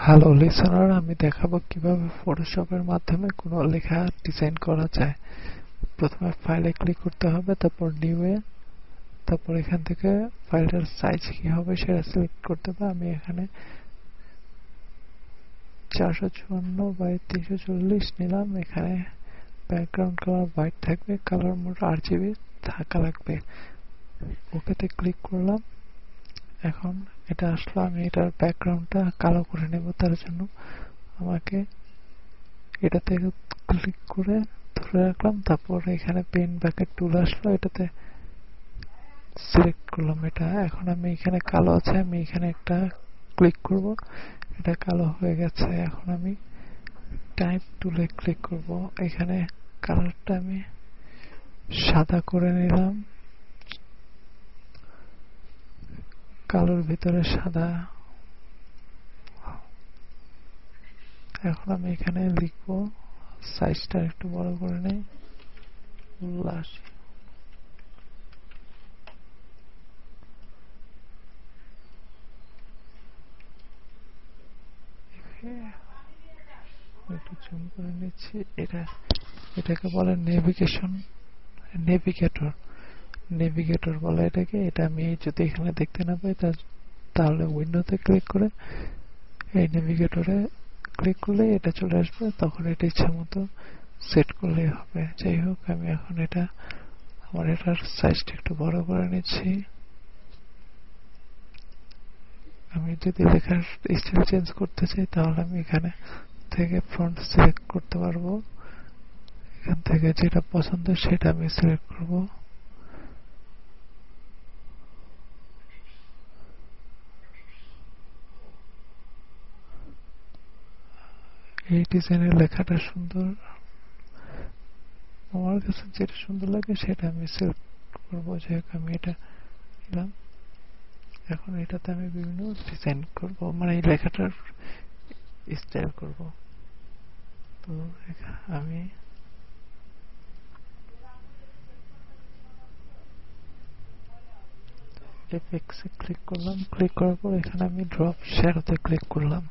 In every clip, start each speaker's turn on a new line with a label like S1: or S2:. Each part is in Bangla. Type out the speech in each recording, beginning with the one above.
S1: হ্যালো লিসনার, আমি দেখাবো কিভাবে ফটোশপের মাধ্যমে কোনো লেখা ডিজাইন করা যায়। প্রথমে ফাইলে ক্লিক করতে হবে, তারপর নিউ এ, তারপর এখান থেকে ফাইলটার সাইজ কি হবে সেটা সিলেক্ট করতে হবে। আমি এখানে 454 বাই 340 নিলাম। এখানে ব্যাকগ্রাউন্ড কালার হোয়াইট থাকবে, কালার মোড RGB থাকা লাগবে। ওকেতে ক্লিক করলাম। এখন এটা আসলো, আমি এটার ব্যাকগ্রাউন্ডটা কালো করে নেব। তার জন্য আমাকে এটা থেকে ক্লিক করে ধরে রাখলাম, তারপর এখানে পেন ব্যাকেট টুল আসলো, এটাতে সিলেক্ট করলাম এটা। এখন আমি এখানে কালো আছে, আমি এখানে একটা ক্লিক করব, এটা কালো হয়ে গেছে। এখন আমি টাইপ টুলে ক্লিক করব, এখানে কালারটা আমি সাদা করে নিলাম, কালোর ভিতরে সাদা। এখন আমি এখানে লিখবো, সাইজটা একটু বড় করে নেই, 80। একটু জুম করে নিচ্ছি। এটাকে বলে নেভিগেটর বলে এটাকে। এটা আমি যদি এখানে দেখতে না পাই তাহলে উইন্ডোতে ক্লিক করে এই নেভিগেটরে ক্লিক করলে এটা চলে আসবে, তখন এটা ইচ্ছা মতো সেট করলেই হবে। যাই হোক, আমি এখন আমার এটার সাইজটা একটু বড় করে নিচ্ছি। আমি যদি লেখার স্টাইল চেঞ্জ করতে চাই তাহলে আমি এখানে থেকে ফন্ট সিলেক্ট করতে পারবো। এখান থেকে যেটা পছন্দ সেটা আমি সিলেক্ট করব। এই ডিজাইনের লেখাটা সুন্দর, আমার কাছে যেটা সুন্দর লাগে সেটা আমি সিলেক্ট করবো। যাই হোক, আমি এটা নিলাম। এখন এটাতে আমি বিভিন্ন ডিজাইন করব, মানে এই লেখাটার স্টাইল করব। তো আমি এফেক্টসে ক্লিক করলাম, ক্লিক করার পর এখানে আমি ড্রপ শ্যাডোতে ক্লিক করলাম।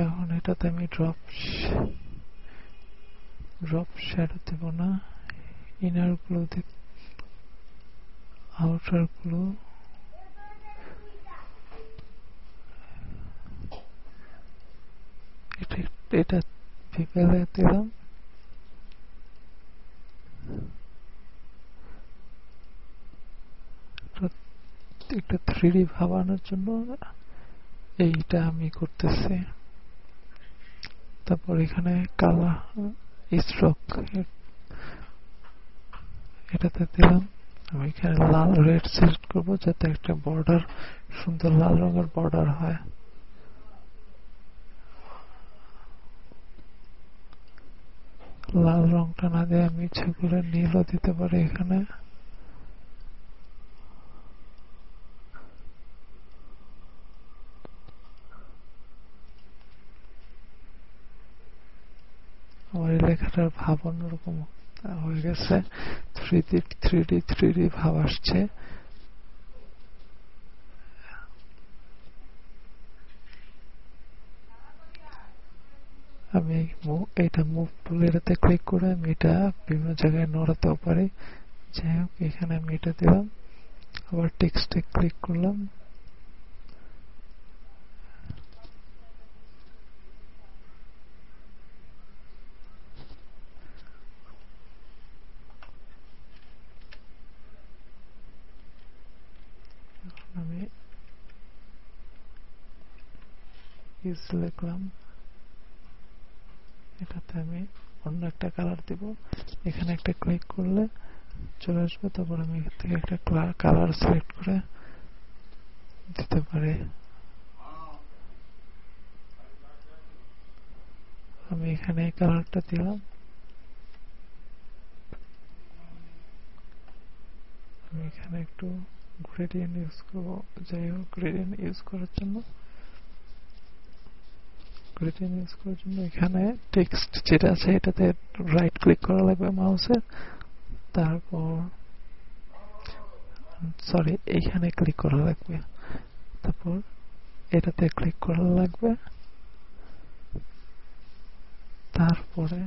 S1: এখন এটাতে আমি ড্রপ শ্যাডো দেব না, ইনার গুলো দেব, আউটার গুলো এটা ভিপেলে দিলাম। একটা 3D ভাবানোর জন্য এইটা আমি করতেছি। তারপর এখানে কালার স্ট্রোক এটাতে দিলাম। আমি এখানে লাল রেড সিলেক্ট করবো, যাতে একটা বর্ডার, সুন্দর লাল রঙের বর্ডার হয়। লাল রংটা না দিয়ে আমি ইচ্ছা করে নীলও দিতে পারি এখানে। আমার এই লেখাটার ভাব অন্যরকম হয়ে গেছে, 3D ভাব আসছে। আমি এটা মুভ টুল, এটাতে ক্লিক করে আমি এটা বিভিন্ন জায়গায় নড়াতেও পারি। যাই হোক, এখানে আমি এটা দিলাম, আবার টেক্সটে ক্লিক করলাম। আমি লিখলাম, এটাতে আমি অন্য একটা কালার দিব। এখানে একটা ক্লিক করলে চলে আসবে, তারপর আমি এখান থেকে একটা কালার সিলেক্ট করে দিতে পারি। আমি এখানে এই কালারটা দিলাম। আমি এখানে একটু গ্রেডিয়েন্ট ইউজ করবো। যাই হোক, গ্রেডিয়েন্ট ইউজ করার জন্য এখানে টেক্সট যেটা আছে এটাতে রাইট ক্লিক করা লাগবে মাউসের, তারপর এইখানে ক্লিক করা লাগবে, তারপর এটাতে ক্লিক করা লাগবে, তারপরে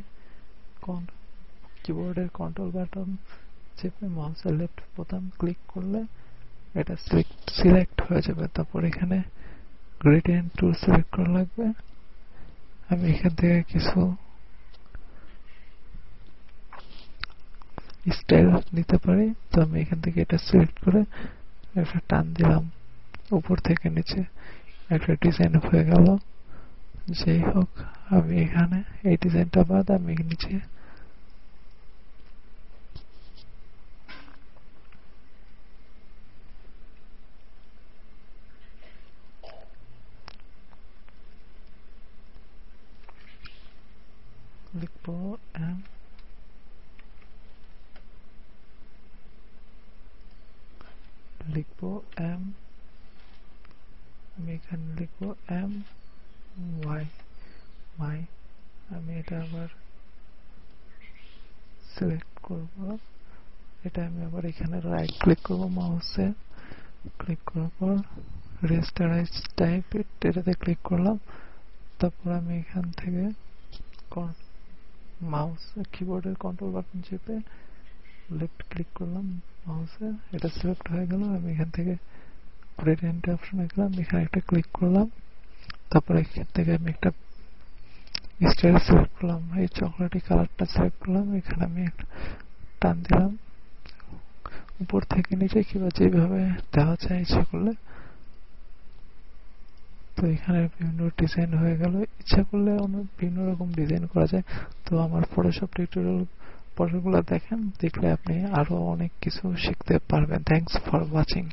S1: কিবোর্ডের কন্ট্রোল বাটন চেপে মাউসের লেফট বোতাম ক্লিক করলে এটা সিলেক্ট হয়ে যাবে। তারপর এখানে গ্রেডিয়েন্ট টুল সিলেক্ট করা লাগবে। আমি এখান থেকে কিছু স্টাইল নিতে পারি, তো আমি এখান থেকে এটা সিলেক্ট করে একটা টান দিলাম, উপর থেকে নিচে একটা ডিজাইন হয়ে গেল। যাই হোক, আমি এখানে এই ডিজাইনটা বাদ আমি নিচে লিখবো এম, আমি এখানে লিখবো এম ওয়াই মাই। আমি এটা আবার সিলেক্ট করব, এটা আমি আবার এখানে রাইট ক্লিক করব, মাউসে ক্লিক করার পর রেস্টারাইজ টাইপ এটাতে ক্লিক করলাম। তারপর আমি এখান থেকে মাউস কিবোর্ডের কন্ট্রোল বাটন চেপে লেফট ক্লিক করলাম মাউসে, এটা সিলেক্ট হয়ে গেল। আমি এখান থেকে গ্রেডিয়েন্ট অপশনে গেলাম, এখানে একটা ক্লিক করলাম। তারপর এখান থেকে আমি একটা স্টাইল সিলেক্ট করলাম, এই চকলেটি কালারটা সিলেক্ট করলাম, এখানে আমি একটা টান দিলাম উপর থেকে নিচে, কিংবা যেভাবে দেওয়া যায় ইচ্ছে করলে। তো এখানে বিভিন্ন ডিজাইন হয়ে গেল। ইচ্ছা করলে বিভিন্ন রকম ডিজাইন করা যায়। তো আমার ফটোশপ টিউটোরিয়াল পরেরগুলো দেখেন, দেখলে আপনি আরো অনেক কিছু শিখতে পারবেন। Thanks for watching.